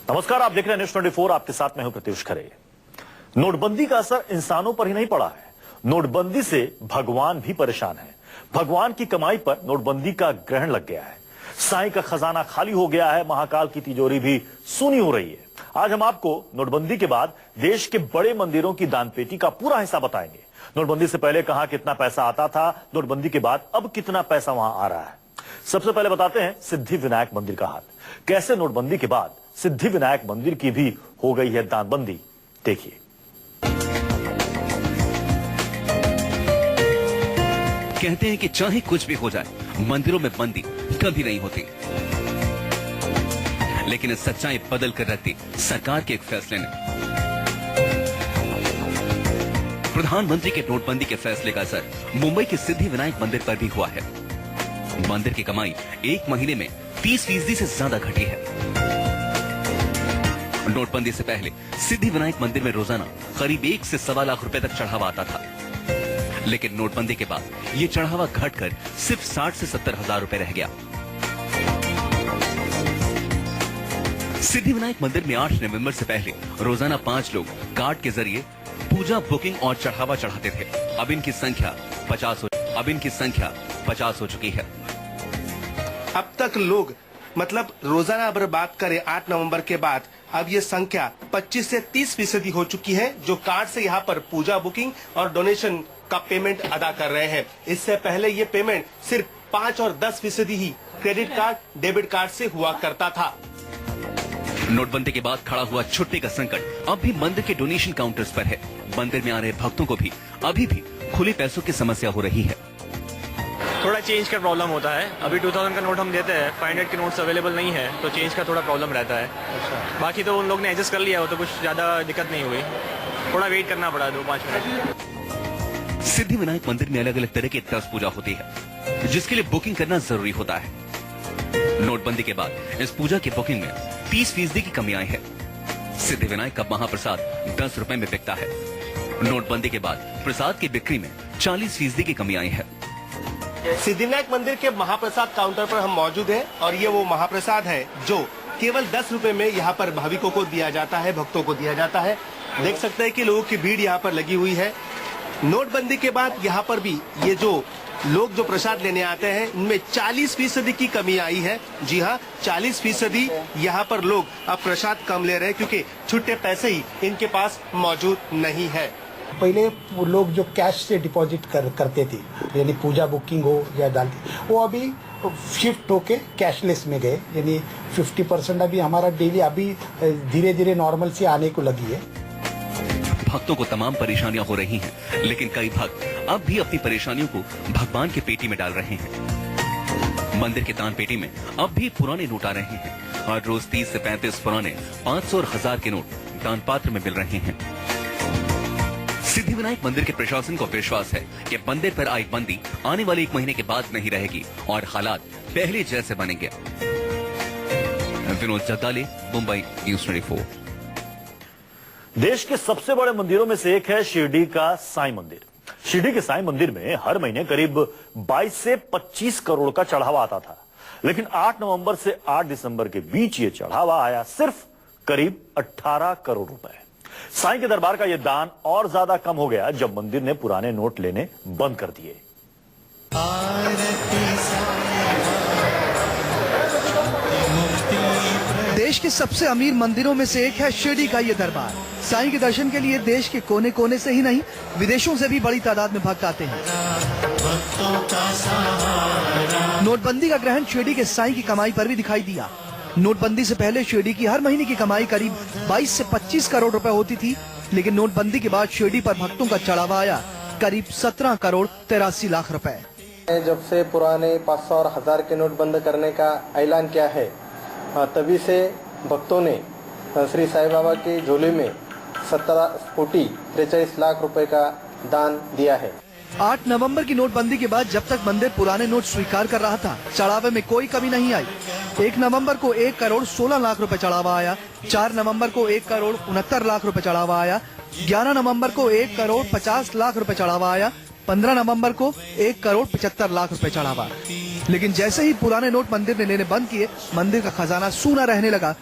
नमस्कार, आप देख रहे हैं न्यूज 24। आपके साथ मैं हूं प्रत्युष खरे। नोटबंदी का असर इंसानों पर ही नहीं पड़ा है, नोटबंदी से भगवान भी परेशान है। भगवान की कमाई पर नोटबंदी का ग्रहण लग गया है। साईं का खजाना खाली हो गया है, महाकाल की तिजोरी भी सूनी हो रही है। आज हम आपको नोटबंदी के बाद देश के बड़े मंदिरों की दानपेटी का पूरा हिस्सा बताएंगे। नोटबंदी से पहले कहां कितना पैसा आता था, नोटबंदी के बाद अब कितना पैसा वहां आ रहा है। सबसे पहले बताते हैं सिद्धि विनायक मंदिर का हाल। कैसे नोटबंदी के बाद सिद्धि विनायक मंदिर की भी हो गई है दानबंदी, देखिए। कहते हैं कि चाहे कुछ भी हो जाए, मंदिरों में बंदी कभी नहीं होती। लेकिन इस सच्चाई बदल कर रख दी सरकार के एक फैसले ने। प्रधानमंत्री के नोटबंदी के फैसले का असर मुंबई के सिद्धि विनायक मंदिर पर भी हुआ है। मंदिर की कमाई एक महीने में 30% से ज्यादा घटी है। नोटबंदी से पहले सिद्धि विनायक मंदिर में रोजाना करीब 1 से सवा लाख रुपए तक चढ़ावा आता था, लेकिन नोटबंदी के बाद ये चढ़ावा घटकर सिर्फ 60 से 70 हजार रुपए रह गया। सिद्धि विनायक मंदिर में 8 नवंबर से पहले रोजाना 5 लोग कार्ड के जरिए पूजा, बुकिंग और चढ़ावा चढ़ाते थे। अब इनकी संख्या 50 हो चुकी है। अब तक लोग रोजाना अगर बात करें 8 नवंबर के बाद, अब ये संख्या 25 से 30% हो चुकी है, जो कार्ड से यहाँ पर पूजा, बुकिंग और डोनेशन का पेमेंट अदा कर रहे हैं। इससे पहले ये पेमेंट सिर्फ 5 और 10% ही क्रेडिट कार्ड, डेबिट कार्ड से हुआ करता था। नोटबंदी के बाद खड़ा हुआ छुट्टी का संकट अब भी मंदिर के डोनेशन काउंटर्स पर है। मंदिर में आ रहे भक्तों को भी अभी भी खुले पैसों की समस्या हो रही है। थोड़ा चेंज का प्रॉब्लम होता है। अभी 2000 का नोट हम देते हैं, 500 के नोट्स अवेलेबल नहीं है, तो चेंज का थोड़ा प्रॉब्लम रहता है। बाकी तो उन लोग ने एडजस्ट कर लिया हो, तो कुछ ज्यादा दिक्कत नहीं हुई। थोड़ा वेट करना पड़ा 2-5 मिनट। सिद्धि विनायक मंदिर में अलग अलग तरह की 10 पूजा होती है, जिसके लिए बुकिंग करना जरूरी होता है। नोटबंदी के बाद इस पूजा की बुकिंग में 30% की कमी आई है। सिद्धि विनायक का महाप्रसाद 10 रुपए में बिकता है। नोटबंदी के बाद प्रसाद की बिक्री में 40% की कमी आई है। सिद्धिविनायक मंदिर के महाप्रसाद काउंटर पर हम मौजूद हैं और ये वो महाप्रसाद है जो केवल 10 रुपए में यहाँ पर भाविकों को दिया जाता है, भक्तों को दिया जाता है। देख सकते हैं कि लोगों की भीड़ यहाँ पर लगी हुई है। नोटबंदी के बाद यहाँ पर भी ये जो लोग जो प्रसाद लेने आते हैं, उनमें 40% की कमी आई है। जी हाँ, 40% यहाँ पर लोग अब प्रसाद कम ले रहे हैं, क्योंकि छुट्टे पैसे ही इनके पास मौजूद नहीं है। पहले लोग जो कैश से डिपॉजिट करते थे, यानी पूजा बुकिंग हो या डालते, वो अभी शिफ्ट होके कैशलेस में गए। यानी 50% अभी हमारा डेली अभी धीरे धीरे नॉर्मल से आने को लगी है। भक्तों को तमाम परेशानियां हो रही हैं, लेकिन कई भक्त अब भी अपनी परेशानियों को भगवान की पेटी में डाल रहे हैं। मंदिर के दान पेटी में अब भी पुराने नोट आ रहे हैं और रोज 30 से 35 पुराने 500 और 1000 के नोट दान पात्र में मिल रहे हैं। सिद्धि विनायक मंदिर के प्रशासन को विश्वास है कि मंदिर पर आई बंदी आने वाले 1 महीने के बाद नहीं रहेगी और हालात पहले जैसे बनेंगे। विनोद जगदाले, मुंबई, न्यूज 24। देश के सबसे बड़े मंदिरों में से एक है शिरडी का साईं मंदिर। शिरडी के साईं मंदिर में हर महीने करीब 22 से 25 करोड़ का चढ़ावा आता था, लेकिन 8 नवंबर से 8 दिसंबर के बीच ये चढ़ावा आया सिर्फ करीब 18 करोड़ रुपए। साईं के दरबार का यह दान और ज्यादा कम हो गया जब मंदिर ने पुराने नोट लेने बंद कर दिए। देश के सबसे अमीर मंदिरों में से एक है शिरडी का ये दरबार। साईं के दर्शन के लिए देश के कोने कोने से ही नहीं, विदेशों से भी बड़ी तादाद में भक्त आते हैं। नोटबंदी का ग्रहण शिरडी के साईं की कमाई पर भी दिखाई दिया। नोटबंदी से पहले शिरडी की हर महीने की कमाई करीब 22 से 25 करोड़ रुपए होती थी, लेकिन नोटबंदी के बाद शिरडी पर भक्तों का चढ़ावा आया करीब 17 करोड़ 83 लाख रुपए। जब से पुराने 500 और 1000 के नोट बंद करने का ऐलान किया है, तभी से भक्तों ने श्री साईं बाबा के झोले में 17 कोटी 43 लाख रुपए का दान दिया है। 8 नवंबर की नोटबंदी के बाद जब तक मंदिर पुराने नोट स्वीकार कर रहा था, चढ़ावे में कोई कमी नहीं आई। 1 नवंबर को 1 करोड़ 16 लाख रुपए चढ़ावा आया। 4 नवंबर को 1 करोड़ 69 लाख रुपए चढ़ावा आया। 11 नवंबर को 1 करोड़ 50 लाख रुपए चढ़ावा आया। 15 नवंबर को 1 करोड़ 75 लाख रुपए चढ़ावा। लेकिन जैसे ही पुराने नोट मंदिर ने लेने बंद किए, मंदिर का खजाना सूना रहने लगा।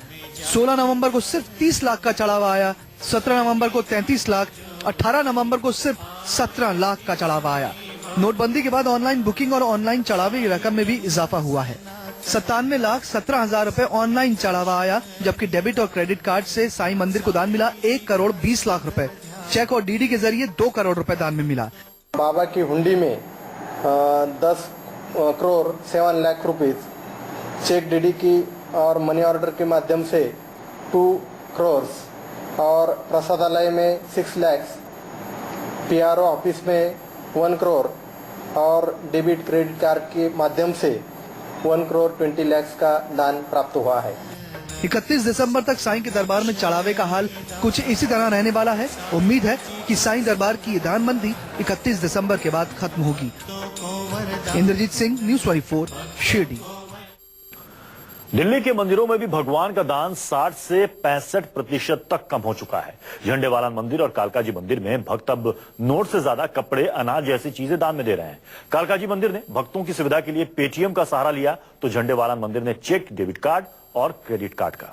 16 नवंबर को सिर्फ 30 लाख का चढ़ावा आया, 17 नवंबर को 33 लाख, 18 नवंबर को सिर्फ 17 लाख का चढ़ावा आया। नोटबंदी के बाद ऑनलाइन बुकिंग और ऑनलाइन चढ़ावे की रकम में भी इजाफा हुआ है। 97,17,000 रुपए ऑनलाइन चढ़ावा आया, जबकि डेबिट और क्रेडिट कार्ड से साईं मंदिर को दान मिला 1,20,00,000 रुपए। चेक और डीडी के जरिए 2 करोड़ रुपए दान में मिला। बाबा की हुंडी में 10 crore 7 lakh rupees, cheque DD की और मनी ऑर्डर के माध्यम से 2 करोड़ और प्रसादालय में 6 लाख, पीआरओ ऑफिस में 1 करोड़ और डेबिट क्रेडिट कार्ड के माध्यम से 1 करोड़ 20 लाख का दान प्राप्त हुआ है। 31 दिसंबर तक साईं के दरबार में चढ़ावे का हाल कुछ इसी तरह रहने वाला है। उम्मीद है कि साईं दरबार की दानबंदी 31 दिसंबर के बाद खत्म होगी। इंद्रजीत सिंह, न्यूज़ 24, शिरडी। दिल्ली के मंदिरों में भी भगवान का दान 60 से 65% तक कम हो चुका है। झंडेवाला मंदिर और कालकाजी मंदिर में भक्त अब नोट से ज्यादा कपड़े, अनाज जैसी चीजें दान में दे रहे हैं। कालकाजी मंदिर ने भक्तों की सुविधा के लिए पेटीएम का सहारा लिया, तो झंडेवाला मंदिर ने चेक, डेबिट कार्ड और क्रेडिट कार्ड का।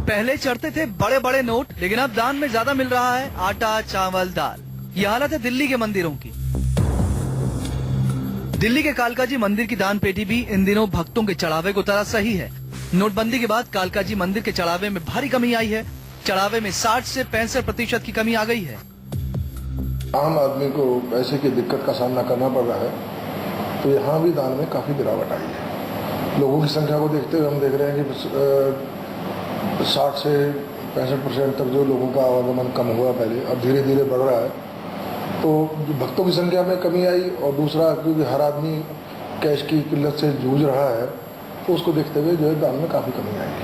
पहले चढ़ते थे बड़े बड़े नोट, लेकिन अब दान में ज्यादा मिल रहा है आटा, चावल, दाल। ये हालत है दिल्ली के मंदिरों की। दिल्ली के कालकाजी मंदिर की दान पेटी भी इन दिनों भक्तों के चढ़ावे को तरस रही है। नोटबंदी के बाद कालकाजी मंदिर के चढ़ावे में भारी कमी आई है। चढ़ावे में 60 से 65% की कमी आ गई है। आम आदमी को पैसे की दिक्कत का सामना करना पड़ रहा है, तो यहाँ भी दान में काफी गिरावट आई है। लोगों की संख्या को देखते हुए हम देख रहे हैं कि 60 से 65% तक जो लोगों का आवागमन कम हुआ पहले, अब धीरे धीरे बढ़ रहा है। तो भक्तों की संख्या में कमी आई, और दूसरा क्योंकि हर आदमी कैश की किल्लत से जूझ रहा है, तो उसको देखते हुए जो है दान में काफी कमी आएगी।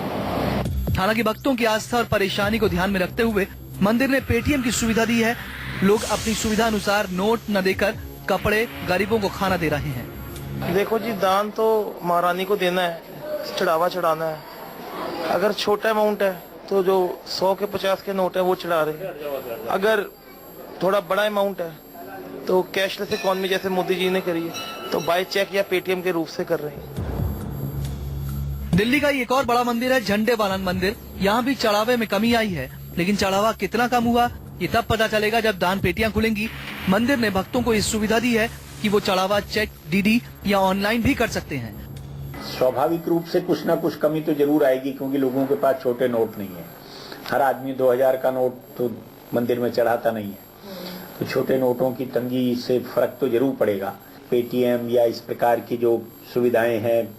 हालांकि भक्तों की आस्था और परेशानी को ध्यान में रखते हुए मंदिर ने पेटीएम की सुविधा दी है। लोग अपनी सुविधा अनुसार नोट न देकर कपड़े, गरीबों को खाना दे रहे हैं। देखो जी, दान तो महारानी को देना है, चढ़ावा चढ़ाना है। अगर छोटा अमाउंट है तो जो 100 के 50 के नोट है वो चढ़ा रहे हैं। अगर थोड़ा बड़ा अमाउंट है तो कैशलेस इकोनॉमी जैसे मोदी जी ने करी है तो बाय चेक या पेटीएम के रूप से कर रहे हैं। दिल्ली का एक और बड़ा मंदिर है झंडेवालन मंदिर। यहाँ भी चढ़ावे में कमी आई है, लेकिन चढ़ावा कितना कम हुआ ये तब पता चलेगा जब दान पेटियां खुलेंगी। मंदिर ने भक्तों को इस सुविधा दी है कि वो चढ़ावा चेक, डीडी या ऑनलाइन भी कर सकते हैं। स्वाभाविक रूप से कुछ ना कुछ कमी तो जरूर आएगी, क्योंकि लोगों के पास छोटे नोट नहीं है। हर आदमी 2000 का नोट तो मंदिर में चढ़ाता नहीं है, तो छोटे नोटों की तंगी से फर्क तो जरूर पड़ेगा। पेटीएम या इस प्रकार की जो सुविधाएं हैं,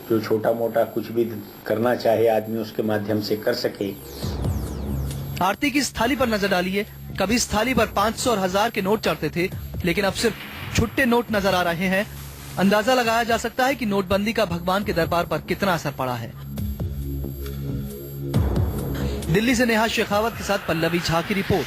जो छोटा मोटा कुछ भी करना चाहे आदमी उसके माध्यम से कर सके। आरती की इस थाली पर नजर डालिए। कभी इस थाली पर 500 और 1000 के नोट चढ़ते थे, लेकिन अब सिर्फ छुट्टे नोट नजर आ रहे हैं। अंदाजा लगाया जा सकता है कि नोटबंदी का भगवान के दरबार पर कितना असर पड़ा है। दिल्ली से नेहा शेखावत के साथ पल्लवी झा की रिपोर्ट।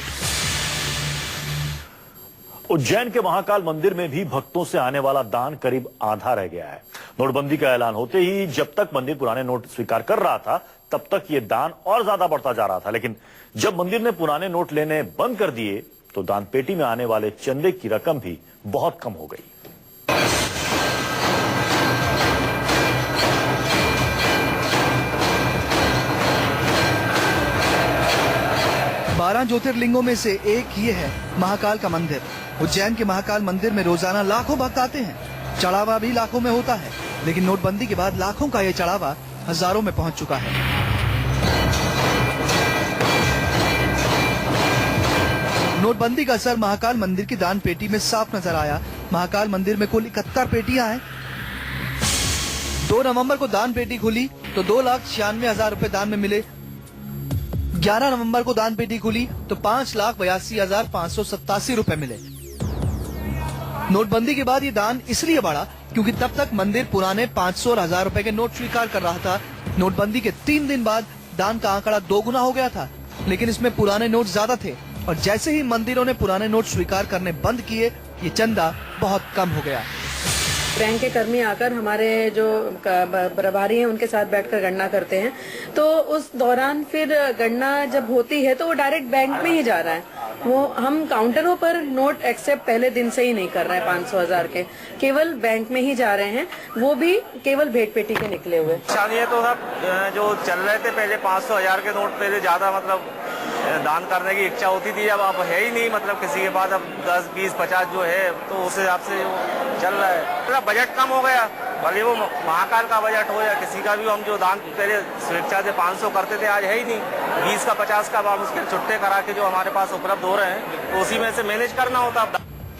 उज्जैन के महाकाल मंदिर में भी भक्तों से आने वाला दान करीब आधा रह गया है। नोटबंदी का ऐलान होते ही जब तक मंदिर पुराने नोट स्वीकार कर रहा था, तब तक ये दान और ज्यादा बढ़ता जा रहा था। लेकिन जब मंदिर ने पुराने नोट लेने बंद कर दिए, तो दान पेटी में आने वाले चंदे की रकम भी बहुत कम हो गई। 12 ज्योतिर्लिंगों में से एक ये है महाकाल का मंदिर। उज्जैन के महाकाल मंदिर में रोजाना लाखों भक्त आते हैं। चढ़ावा भी लाखों में होता है, लेकिन नोटबंदी के बाद लाखों का ये चढ़ावा हजारों में पहुंच चुका है। नोटबंदी का असर महाकाल मंदिर की दान पेटी में साफ नजर आया। महाकाल मंदिर में कुल 71 पेटियां हैं। 2 नवंबर को दान पेटी खुली तो 2,96,000 रुपए दान में मिले। 11 नवंबर को दान पेटी खुली तो 5,82,587 रुपए मिले। नोटबंदी के बाद ये दान इसलिए बढ़ा क्योंकि तब तक मंदिर पुराने 500 और 1000 रुपए के नोट स्वीकार कर रहा था। नोटबंदी के 3 दिन बाद दान का आंकड़ा 2 गुना हो गया था, लेकिन इसमें पुराने नोट ज्यादा थे और जैसे ही मंदिरों ने पुराने नोट स्वीकार करने बंद किए, ये चंदा बहुत कम हो गया। बैंक के कर्मी आकर हमारे जो प्रभारी हैं उनके साथ बैठकर गणना करते हैं, तो उस दौरान फिर गणना जब होती है तो वो डायरेक्ट बैंक में ही जा रहा है। वो हम काउंटरों पर नोट एक्सेप्ट पहले दिन से ही नहीं कर रहे हैं 500,000 के, केवल बैंक में ही जा रहे हैं, वो भी केवल भेंट पेटी के निकले हुए। ये तो सब जो चल रहे थे पहले 500,000 के नोट पहले ज्यादा मतलब दान करने की इच्छा होती थी, अब है ही नहीं, मतलब किसी के पास अब 10, 20, 50 जो है तो उस हिसाब से चल रहा है। थोड़ा बजट कम हो गया, भले वो महाकाल का बजट हो या किसी का भी, हम जो दान पहले स्वेच्छा से 500 करते थे आज है ही नहीं, 20 का 50 का अब उसके छुट्टे करा के जो हमारे पास उपलब्ध हो रहे हैं तो उसी में से मैनेज करना होता।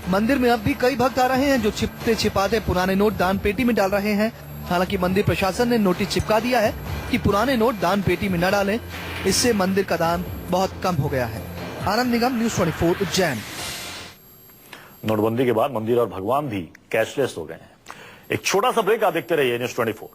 मंदिर में अब भी कई भक्त आ रहे हैं जो छिपते छिपाते पुराने नोट दान पेटी में डाल रहे हैं। हालांकि मंदिर प्रशासन ने नोटिस चिपका दिया है कि पुराने नोट दान पेटी में न डालें, इससे मंदिर का दान बहुत कम हो गया है। आनंद निगम, न्यूज़ 24 उज्जैन। नोटबंदी के बाद मंदिर और भगवान भी कैशलेस हो गए हैं। एक छोटा सा ब्रेक, आप देखते रहिए न्यूज़ 24।